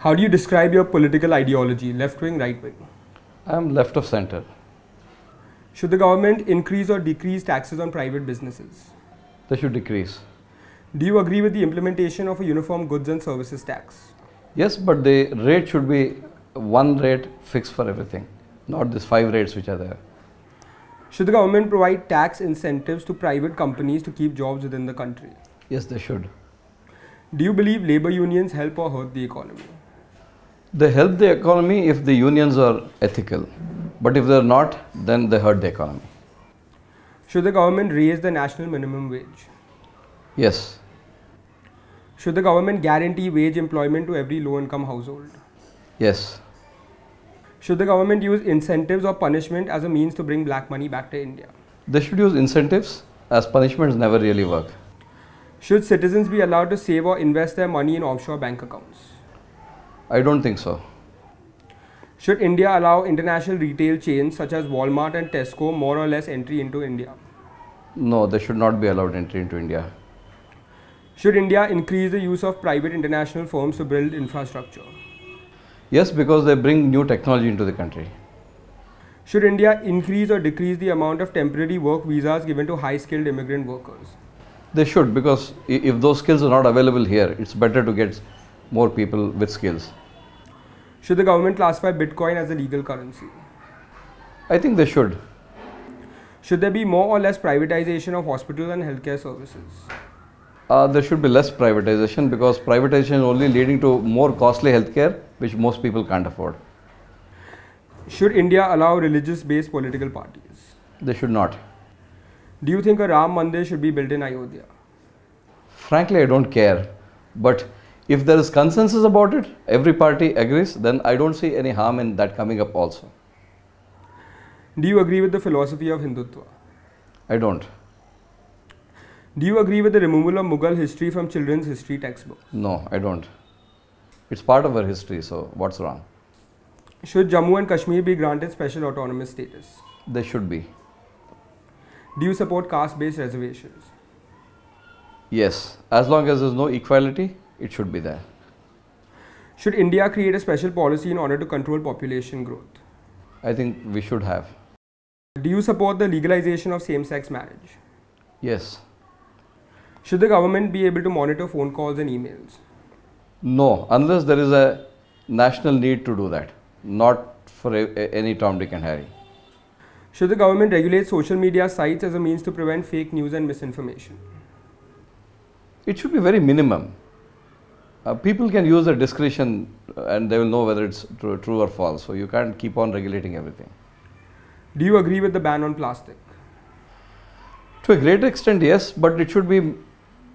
How do you describe your political ideology, left wing, right wing? I am left of center. Should the government increase or decrease taxes on private businesses? They should decrease. Do you agree with the implementation of a uniform goods and services tax? Yes, but the rate should be one rate fixed for everything, not these 5 rates which are there. Should the government provide tax incentives to private companies to keep jobs within the country? Yes, they should. Do you believe labor unions help or hurt the economy? They help the economy if the unions are ethical, but if they are not, then they hurt the economy. Should the government raise the national minimum wage? Yes. Should the government guarantee wage employment to every low-income household? Yes. Should the government use incentives or punishment as a means to bring black money back to India? They should use incentives, as punishments never really work. Should citizens be allowed to save or invest their money in offshore bank accounts? I don't think so. Should India allow international retail chains such as Walmart and Tesco more or less entry into India? No, they should not be allowed entry into India. Should India increase the use of private international firms to build infrastructure? Yes, because they bring new technology into the country. Should India increase or decrease the amount of temporary work visas given to high-skilled immigrant workers? They should, because if those skills are not available here, it's better to get more people with skills. Should the government classify Bitcoin as a legal currency? I think they should. Should there be more or less privatization of hospitals and healthcare services? There should be less privatization, because privatization is only leading to more costly healthcare, which most people can't afford. Should India allow religious-based political parties? They should not. Do you think a Ram Mandir should be built in Ayodhya? Frankly, I don't care. But if there is consensus about it, every party agrees, then I don't see any harm in that coming up also. Do you agree with the philosophy of Hindutva? I don't. Do you agree with the removal of Mughal history from children's history textbooks? No, I don't. It's part of our history, so what's wrong? Should Jammu and Kashmir be granted special autonomous status? They should be. Do you support caste-based reservations? Yes, as long as there's no equality, it should be there. Should India create a special policy in order to control population growth? I think we should have. Do you support the legalization of same-sex marriage? Yes. Should the government be able to monitor phone calls and emails? No, unless there is a national need to do that, not for any Tom, Dick and Harry. Should the government regulate social media sites as a means to prevent fake news and misinformation? It should be very minimum. People can use their discretion and they will know whether it's true or false. So you can't keep on regulating everything. Do you agree with the ban on plastic? To a great extent, yes, but it should be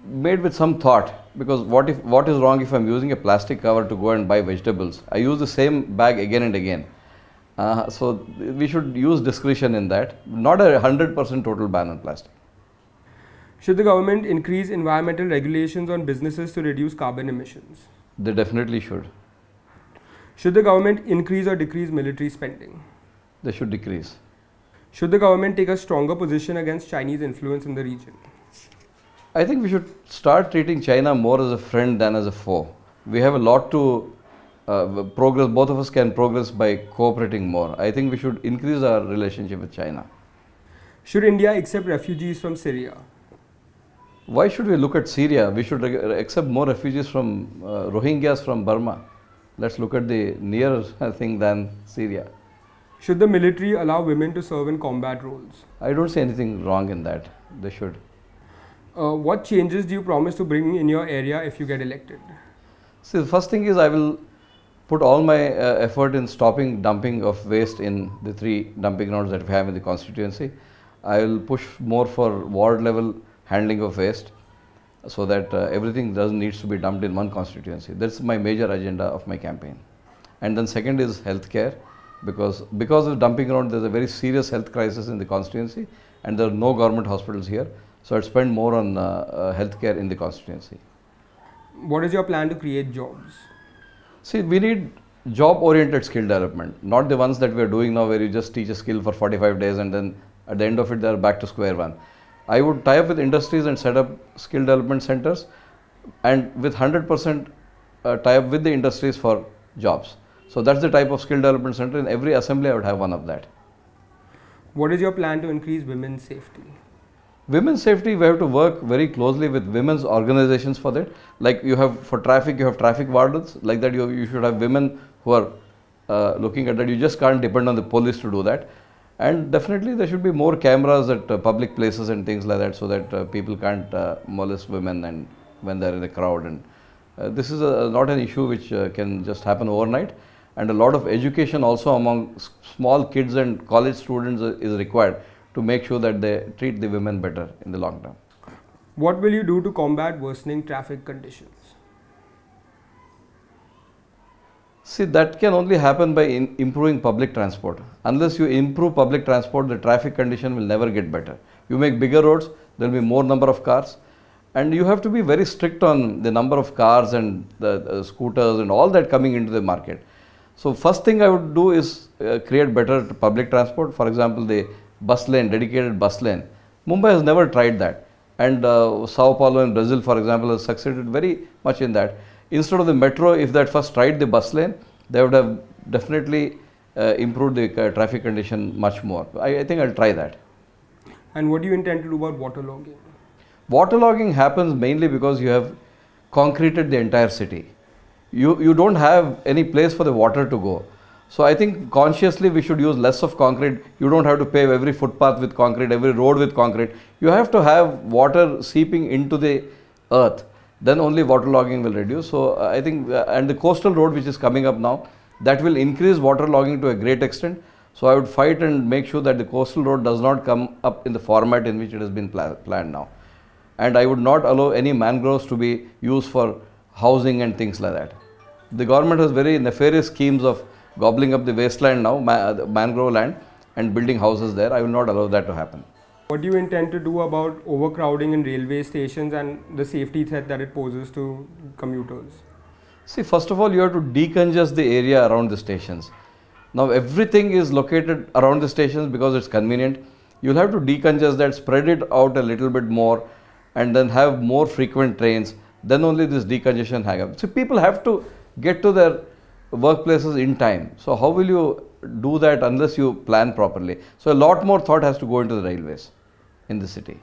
made with some thought, because what is wrong if I'm using a plastic cover to go and buy vegetables? I use the same bag again and again. So we should use discretion in that, not a 100% total ban on plastic. Should the government increase environmental regulations on businesses to reduce carbon emissions? They definitely should. Should the government increase or decrease military spending? They should decrease. Should the government take a stronger position against Chinese influence in the region? I think we should start treating China more as a friend than as a foe. We have a lot to progress, both of us can progress by cooperating more. I think we should increase our relationship with China. Should India accept refugees from Syria? Why should we look at Syria? We should accept more refugees from Rohingyas from Burma. Let's look at the nearer thing than Syria. Should the military allow women to serve in combat roles? I don't see anything wrong in that. They should. What changes do you promise to bring in your area if you get elected? See, the first thing is I will put all my effort in stopping dumping of waste in the 3 dumping grounds that we have in the constituency. I will push more for ward level handling of waste, so that everything needs to be dumped in one constituency. That's my major agenda of my campaign. And then second is healthcare, because of dumping ground there's a very serious health crisis in the constituency and there are no government hospitals here. So I'd spend more on healthcare in the constituency. What is your plan to create jobs? See, we need job-oriented skill development, not the ones that we are doing now where you just teach a skill for 45 days and then at the end of it they are back to square one. I would tie up with industries and set up skill development centers, and with 100% tie up with the industries for jobs. So that's the type of skill development center. In every assembly I would have one of that. What is your plan to increase women's safety? Women's safety, we have to work very closely with women's organizations for that. Like you have for traffic, you have traffic wardens. Like that, you should have women who are looking at that. You just can't depend on the police to do that. And definitely there should be more cameras at public places and things like that, so that people can't molest women and when they're in a crowd. And this is not an issue which can just happen overnight. And a lot of education also among small kids and college students is required to make sure that they treat the women better in the long term. What will you do to combat worsening traffic conditions? See, that can only happen by improving public transport. Unless you improve public transport, the traffic condition will never get better. You make bigger roads, there will be more number of cars, and you have to be very strict on the number of cars and the scooters and all that coming into the market. So first thing I would do is create better public transport. For example, the bus lane, dedicated bus lane. Mumbai has never tried that, and Sao Paulo in Brazil, for example, has succeeded very much in that. Instead of the metro, if they had first tried the bus lane, they would have definitely improved the traffic condition much more. I think I'll try that. And what do you intend to do about waterlogging? Waterlogging happens mainly because you have concreted the entire city. You don't have any place for the water to go. So I think consciously we should use less of concrete. You don't have to pave every footpath with concrete, every road with concrete. You have to have water seeping into the earth. Then only waterlogging will reduce. So I think, and the coastal road which is coming up now, that will increase waterlogging to a great extent. So I would fight and make sure that the coastal road does not come up in the format in which it has been planned now. And I would not allow any mangroves to be used for housing and things like that. The government has very nefarious schemes of gobbling up the wasteland now, mangrove land, and building houses there. I will not allow that to happen. What do you intend to do about overcrowding in railway stations and the safety threat that it poses to commuters? See, first of all, you have to decongest the area around the stations. Now, everything is located around the stations because it's convenient. You'll have to decongest that, spread it out a little bit more, and then have more frequent trains. Then only this decongestion happens. So people have to get to their workplaces in time. So how will you do that unless you plan properly? So a lot more thought has to go into the railways in the city.